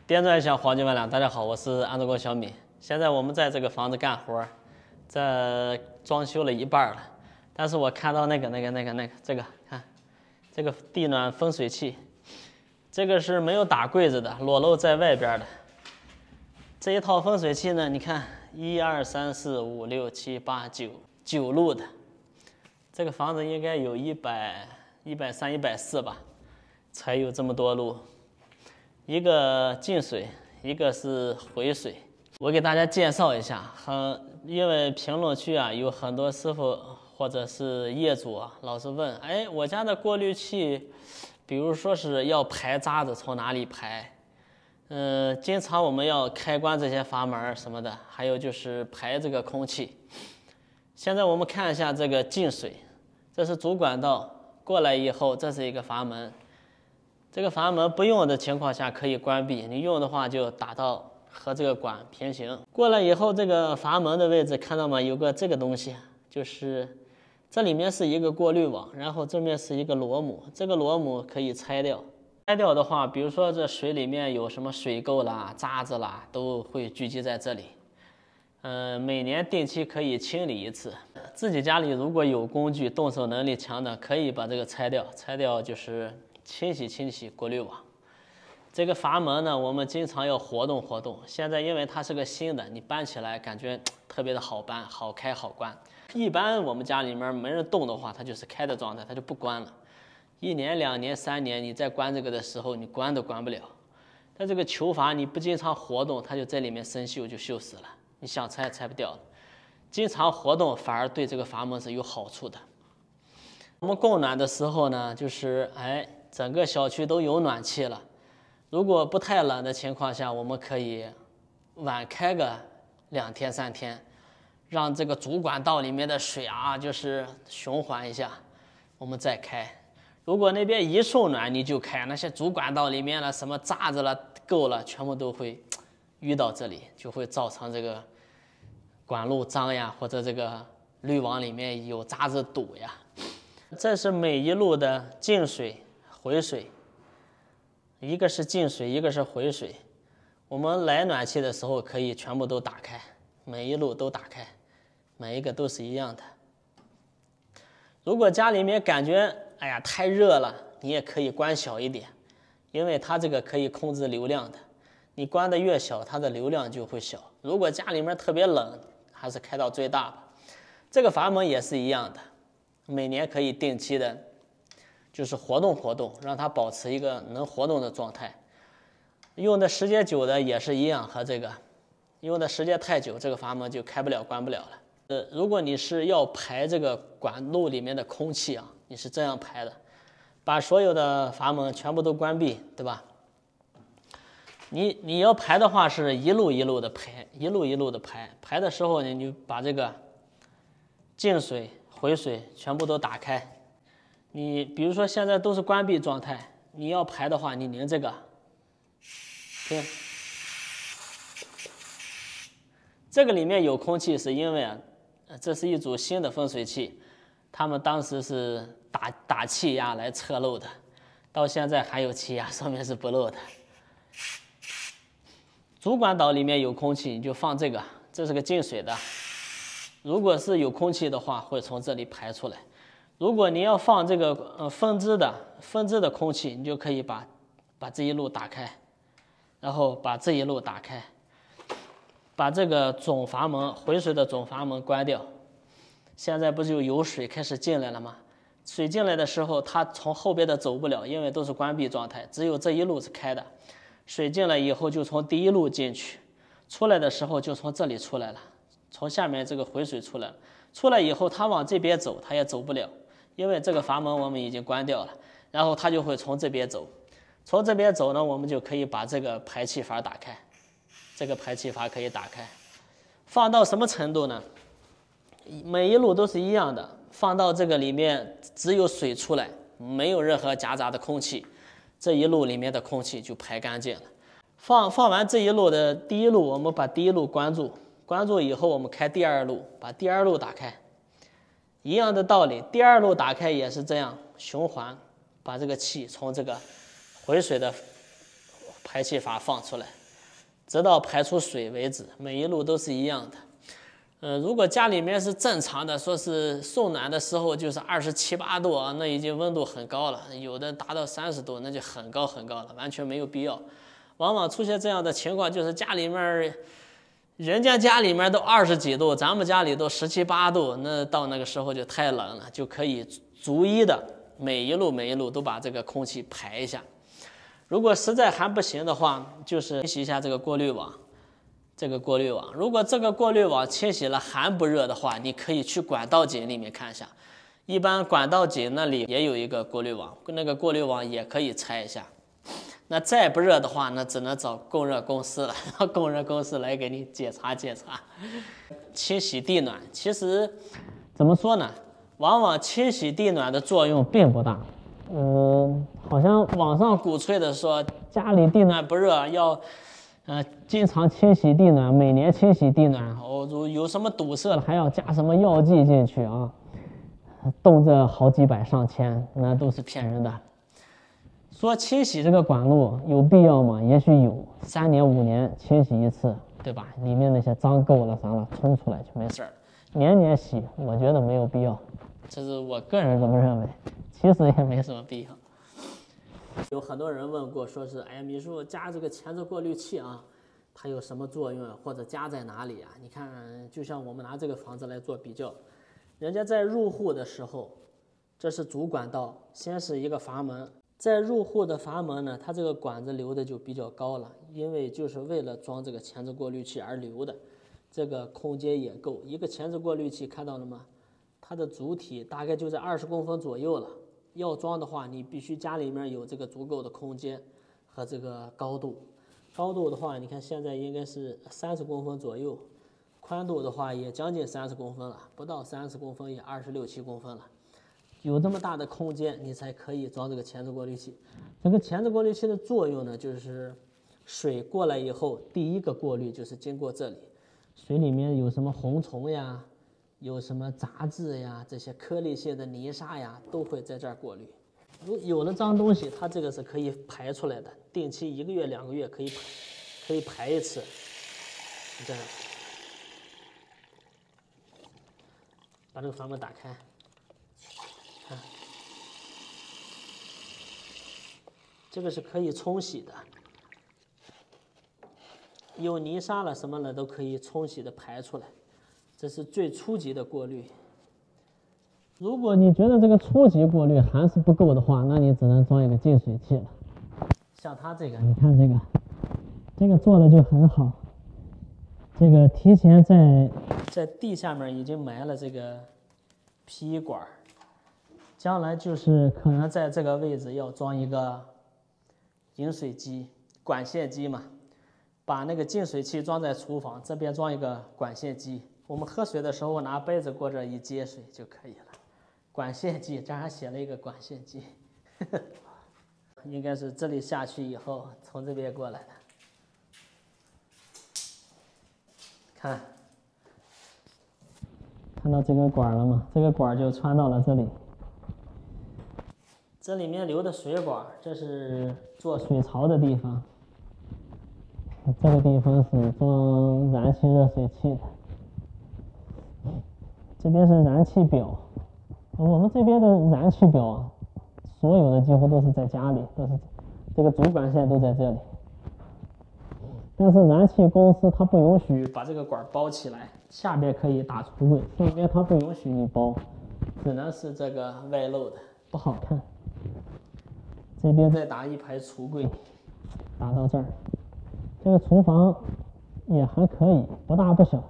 电钻响，黄金万两。大家好，我是安德国小米。现在我们在这个房子干活，这装修了一半了。但是我看到这个，看这个地暖风水器，这个是没有打柜子的，裸露在外边的。这一套风水器呢，你看1、2、3、4、5、6、7、8、9路的。这个房子应该有130、140吧，才有这么多路。一个进水，一个是回水。我给大家介绍一下，因为评论区啊有很多师傅或者是业主老是问，哎，我家的过滤器，比如说是要排渣子，从哪里排？经常我们要开关这些阀门什么的，还有就是排这个空气。现在我们看一下这个进水，这是主管道过来以后，这是一个阀门。这个阀门不用的情况下可以关闭，你用的话就打到和这个管平行。过来以后，这个阀门的位置看到吗？有个这个东西，就是这里面是一个过滤网，然后这面是一个螺母，这个螺母可以拆掉。拆掉的话，比如说这水里面有什么水垢啦、渣子啦，都会聚集在这里。每年定期可以清理一次。自己家里如果有工具，动手能力强的，可以把这个拆掉。拆掉就是清洗过滤网。这个阀门呢，我们经常要活动活动。现在因为它是个新的，你搬起来感觉特别的好搬、好开、好关。一般我们家里面没人动的话，它就是开的状态，它就不关了。1年、2年、3年，你再关这个的时候，你关都关不了。但这个球阀你不经常活动，它就在里面生锈，就锈死了。你想拆拆不掉了。经常活动反而对这个阀门是有好处的。我们供暖的时候呢，就是整个小区都有暖气了。如果不太冷的情况下，我们可以晚开个2天3天，让这个主管道里面的水啊，就是循环一下，我们再开。如果那边一受暖你就开，那些主管道里面了什么渣子了、垢了，全部都会淤到这里，就会造成这个管路脏呀，或者这个滤网里面有渣子堵呀。这是每一路的进水、回水，一个是进水，一个是回水。我们来暖气的时候可以全部都打开，每一路都打开，每一个都是一样的。如果家里面感觉太热了，你也可以关小一点，因为它这个可以控制流量的。你关的越小，它的流量就会小。如果家里面特别冷，还是开到最大吧。这个阀门也是一样的，每年可以定期的，就是活动活动，让它保持一个能活动的状态。用的时间久的也是一样，和这个用的时间太久，这个阀门就开不了、关不了了。如果你是要排这个管路里面的空气啊，你是这样排的，把所有的阀门全部都关闭，对吧？你要排的话是一路一路的排，一路一路的排。排的时候呢，你就把这个进水、回水全部都打开。你比如说现在都是关闭状态，你要排的话，你拧这个，听，这个里面有空气，是因为这是一组新的风水器，他们当时是打气压来测漏的，到现在还有气压，说明是不漏的。主管道里面有空气，你就放这个，这是个进水的。如果是有空气的话，会从这里排出来。如果你要放这个分支的空气，你就可以把这一路打开，然后把这一路打开，把这个总阀门回水的总阀门关掉。现在不就有水开始进来了吗？水进来的时候，它从后边的走不了，因为都是关闭状态，只有这一路是开的。水进来以后就从第一路进去，出来的时候就从这里出来了，从下面这个回水出来了。出来以后它往这边走，它也走不了，因为这个阀门我们已经关掉了，然后它就会从这边走。从这边走呢，我们就可以把这个排气阀打开，这个排气阀可以打开。放到什么程度呢？每一路都是一样的，放到这个里面只有水出来，没有任何夹杂的空气，这一路里面的空气就排干净了。放完这一路的第一路，我们把第一路关住，关住以后我们开第二路，把第二路打开。一样的道理，第二路打开也是这样循环，把这个气从这个回水的排气阀放出来，直到排出水为止，每一路都是一样的。如果家里面是正常的，说是送暖的时候就是27、8度啊，那已经温度很高了，有的达到30度，那就很高很高了，完全没有必要。往往出现这样的情况，就是家里面，人家家里面都20几度，咱们家里都17、8度，那到那个时候就太冷了，就可以逐一的每一路都把这个空气排一下。如果实在还不行的话，就是清洗一下这个过滤网。如果这个过滤网清洗了还不热的话，你可以去管道井里面看一下，一般管道井那里也有一个过滤网，那个过滤网也可以拆一下。那再不热的话，那只能找供热公司了，让供热公司来给你检查。清洗地暖，其实怎么说呢，往往清洗地暖的作用并不大。好像网上鼓吹的说家里地暖不热要经常清洗地暖，每年清洗地暖，有什么堵塞了还要加什么药剂进去啊，动辄好几百上千，那都是骗人的。说清洗这个管路有必要吗？也许有，3年5年清洗一次，对吧？里面那些脏垢了啥了冲出来就没事儿。年年洗，我觉得没有必要，这是我个人这么认为，其实也没什么必要。有很多人问过，说是哎呀，米叔加这个前置过滤器啊，它有什么作用啊？或者加在哪里啊？你看，就像我们拿这个房子来做比较，人家在入户的时候，这是主管道，先是一个阀门，在入户的阀门呢，它这个管子留的就比较高了，因为就是为了装这个前置过滤器而留的，这个空间也够。一个前置过滤器看到了吗？它的主体大概就在20公分左右了。要装的话，你必须家里面有这个足够的空间和这个高度。高度的话，你看现在应该是30公分左右，宽度的话也将近30公分了，不到30公分也26、7公分了。有这么大的空间，你才可以装这个前置过滤器。这个前置过滤器的作用呢，就是水过来以后，第一个过滤就是经过这里，水里面有什么红虫呀，有什么杂质呀，这些颗粒性的泥沙呀，都会在这儿过滤。有了脏东西，它这个是可以排出来的，定期1个月、2个月可以排一次。这样，把这个阀门打开，看，这个是可以冲洗的，有泥沙了什么了都可以冲洗的排出来。这是最初级的过滤。如果你觉得这个初级过滤还是不够的话，那你只能装一个净水器了。像它这个，你看这个做的就很好，这个提前在地下面已经埋了这个 PE 管，将来就是可能在这个位置要装一个饮水机、管线机嘛，把那个净水器装在厨房，这边装一个管线机。我们喝水的时候拿杯子过这一接水就可以了。管线机，这还写了一个管线机，应该是这里下去以后从这边过来的。看到这个管了吗？这个管就穿到了这里。这里面流的水管，这是做水槽的地方。这个地方是装燃气热水器的。这边是燃气表，我们这边的燃气表啊，所有的几乎都是在家里，都是这个主管线都在这里。但是燃气公司它不允许把这个管包起来，下边可以打橱柜，上边它不允许你包，只能是这个外露的，不好看。这边再打一排橱柜，打到这儿。这个厨房也还可以，不大不小。